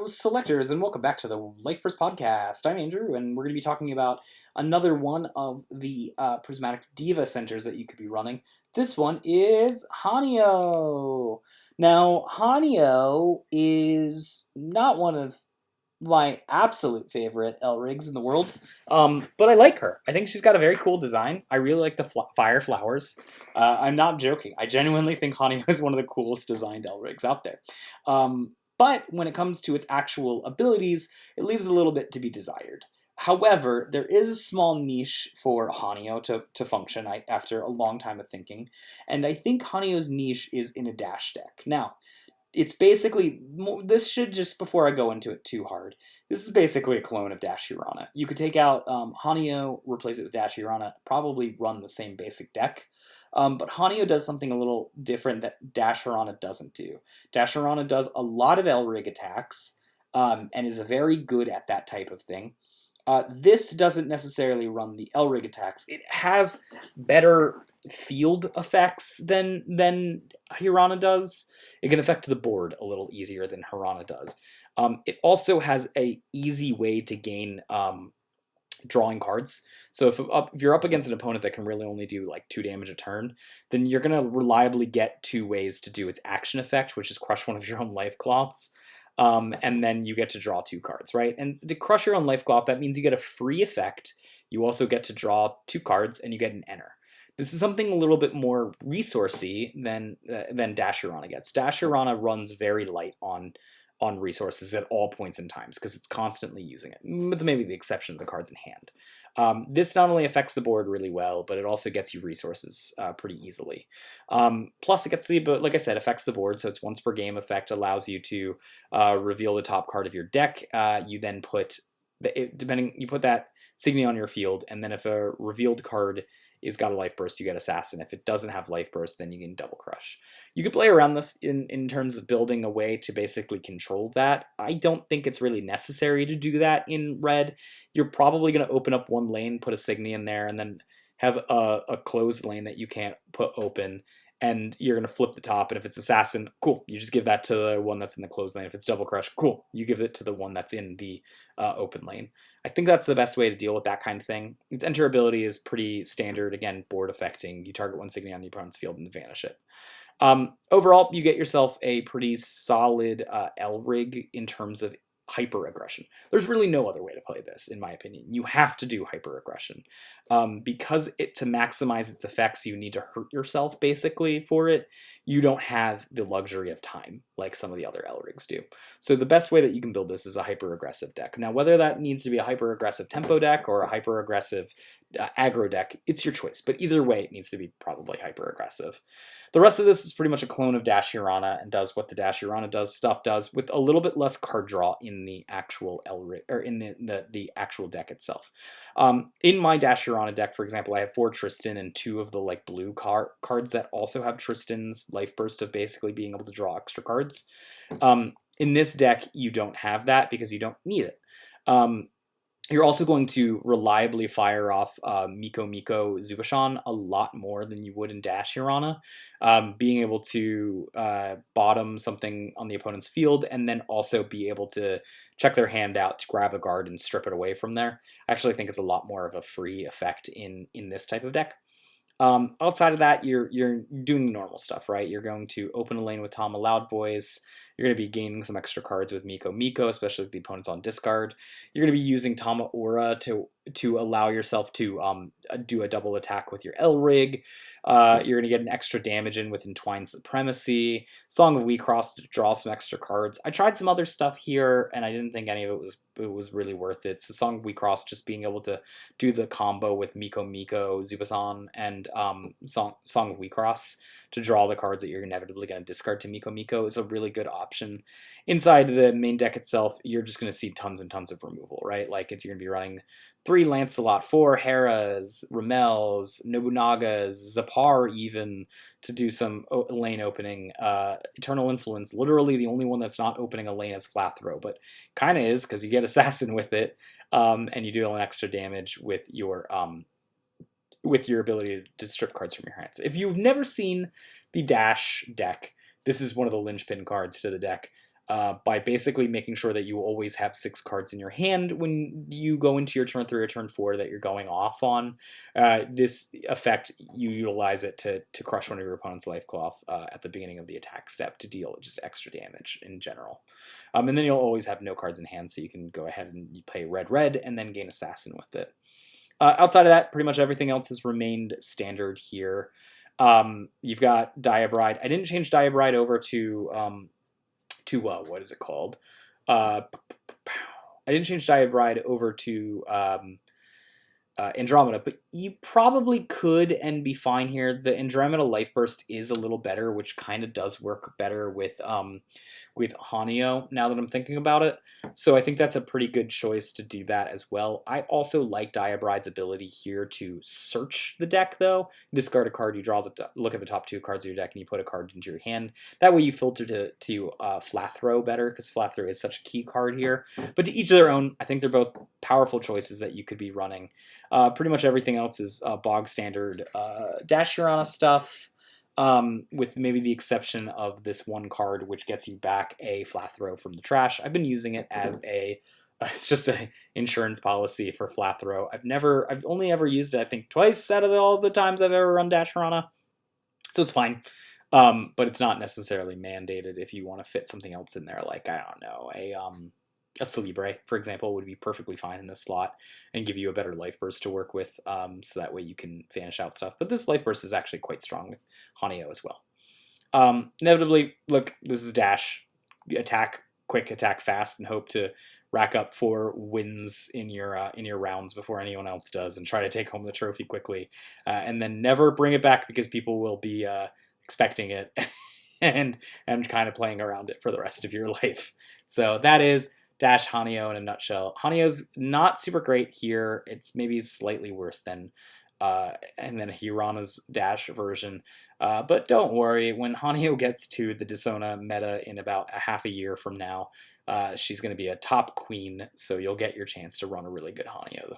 Hello, selectors, and welcome back to the Life First Podcast. I'm Andrew, and we're going to be talking about another one of the Prismatic Diva centers that you could be running. This one is Hanayo. Now, Hanayo is not one of my absolute favorite L rigs in the world, but I like her. I think she's got a very cool design. I really like the fire flowers. I'm not joking. I genuinely think Hanayo is one of the coolest designed L rigs out there. But when it comes to its actual abilities, it leaves a little bit to be desired. However, there is a small niche for Hanayo to function after a long time of thinking, and I think Hanayo's niche is in a dash deck. Now, it's basically, this should, just before I go into it too hard, this is basically a clone of Dash Urana. You could take out Hanayo, replace it with Dash Urana, probably run the same basic deck. But Hanayo does something a little different that Dash Urana doesn't do. Dash Urana does a lot of L-Rig attacks, and is very good at that type of thing. This doesn't necessarily run the L-Rig attacks. It has better field effects than Hirana does. It can affect the board a little easier than Hirana does. It also has a easy way to gain drawing cards. So if you're up against an opponent that can really only do like 2 damage a turn, then you're going to reliably get 2 ways to do its action effect, which is crush one of your own life cloths. And then you get to draw 2 cards, right? And to crush your own life cloth, that means you get a free effect. You also get to draw 2 cards, and you get an enter. This is something a little bit more resourcey than Dash Urana gets. Dash Urana runs very light on resources at all points in times because it's constantly using it, with maybe the exception of the cards in hand. This not only affects the board really well, but it also gets you resources pretty easily. Plus, it gets like I said, affects the board, so it's once per game effect, allows you to reveal the top card of your deck. You then put you put that Signy on your field, and then if a revealed card is got a life burst, you get Assassin. If it doesn't have life burst, then you can double crush. You could play around this in terms of building a way to basically control that. I don't think it's really necessary to do that in red. You're probably going to open up one lane, put a Signy in there, and then have a closed lane that you can't put open, and you're going to flip the top, and if it's Assassin, cool, you just give that to the one that's in the closed lane. If it's double crush, cool, you give it to the one that's in the open lane. I think that's the best way to deal with that kind of thing. Its enter ability is pretty standard, again, board affecting. You target one Signy on your opponent's field and vanish it. Overall, you get yourself a pretty solid L-Rig in terms of hyper aggression. There's really no other way to play this, in my opinion. You have to do hyper aggression. Because to maximize its effects, you need to hurt yourself, basically, for it. You don't have the luxury of time, like some of the other L-Rigs do. So the best way that you can build this is a hyper-aggressive deck. Now, whether that needs to be a hyper-aggressive tempo deck or a hyper-aggressive aggro deck, it's your choice. But either way, it needs to be probably hyper-aggressive. The rest of this is pretty much a clone of Dash Urana and does what the Dash Urana does, with a little bit less card draw in the actual L-Rig, or in the actual deck itself. In my Dash Urana deck, for example, I have 4 Tristan and 2 of the like blue cards that also have Tristan's life burst of basically being able to draw extra cards. In this deck, you don't have that because you don't need it. You're also going to reliably fire off Miko Zubashan a lot more than you would in Dash Urana. Being able to bottom something on the opponent's field and then also be able to check their hand out to grab a guard and strip it away from there. I actually think it's a lot more of a free effect in this type of deck. Outside of that, you're doing the normal stuff, right? You're going to open a lane with Tama Loud Voice. You're going to be gaining some extra cards with Miko, especially if the opponent's on discard. You're going to be using Tama Aura to allow yourself to do a double attack with your L-Rig. You're going to get an extra damage in with Entwined Supremacy. Song of Wixoss to draw some extra cards. I tried some other stuff here, and I didn't think any of it was really worth it. So Song of Wixoss, just being able to do the combo with Miko, Zubasan, and Song of Wixoss to draw the cards that you're inevitably going to discard to Miko is a really good option. Inside the main deck itself, you're just going to see tons and tons of removal, right? Like you're going to be running 3 Lancelot, 4 Heras, Ramels, Nobunagas, Zapar even, to do some lane opening. Eternal Influence, literally the only one that's not opening a lane is Flat Throw, but kind of is because you get Assassin with it, and you do an extra damage with your ability to strip cards from your hands. If you've never seen the Dash deck, this is one of the linchpin cards to the deck. by basically making sure that you always have 6 cards in your hand when you go into your turn 3 or turn 4 that you're going off on. This effect, you utilize it to crush one of your opponent's life cloth at the beginning of the attack step to deal just extra damage in general. And then you'll always have no cards in hand, so you can go ahead and you play red and then gain Assassin with it. Outside of that, pretty much everything else has remained standard here. You've got Diabride. I didn't change Diabride over to what is it called? I didn't change Diabride over to Andromeda, but you probably could and be fine here. The Andromeda Life Burst is a little better, which kind of does work better with Hanayo, now that I'm thinking about it. So I think that's a pretty good choice to do that as well. I also like Diabride's ability here to search the deck, though. Discard a card, you look at the top 2 cards of your deck, and you put a card into your hand. That way you filter to Flathrow better, because Flathrow is such a key card here. But to each of their own, I think they're both powerful choices that you could be running. Pretty much everything else is bog standard Dash Urana stuff, with maybe the exception of this one card, which gets you back a Flathrow from the trash. I've been using it as it's just an insurance policy for Flathrow. I've only ever used it, I think, twice out of all the times I've ever run Dash Urana, so it's fine. But it's not necessarily mandated if you want to fit something else in there, like, I don't know, a Celebre, for example, would be perfectly fine in this slot and give you a better Life Burst to work with, so that way you can vanish out stuff. But this Life Burst is actually quite strong with Hanayo as well. Inevitably, look, this is Dash. Attack quick, attack fast, and hope to rack up 4 wins in your rounds before anyone else does, and try to take home the trophy quickly. And then never bring it back, because people will be expecting it and kind of playing around it for the rest of your life. So that is Dash Hanayo in a nutshell. Hanayo's not super great here. It's maybe slightly worse than and then Hirana's Dash version. But don't worry, when Hanayo gets to the Dishona meta in about a half a year from now, she's going to be a top queen, so you'll get your chance to run a really good Hanayo.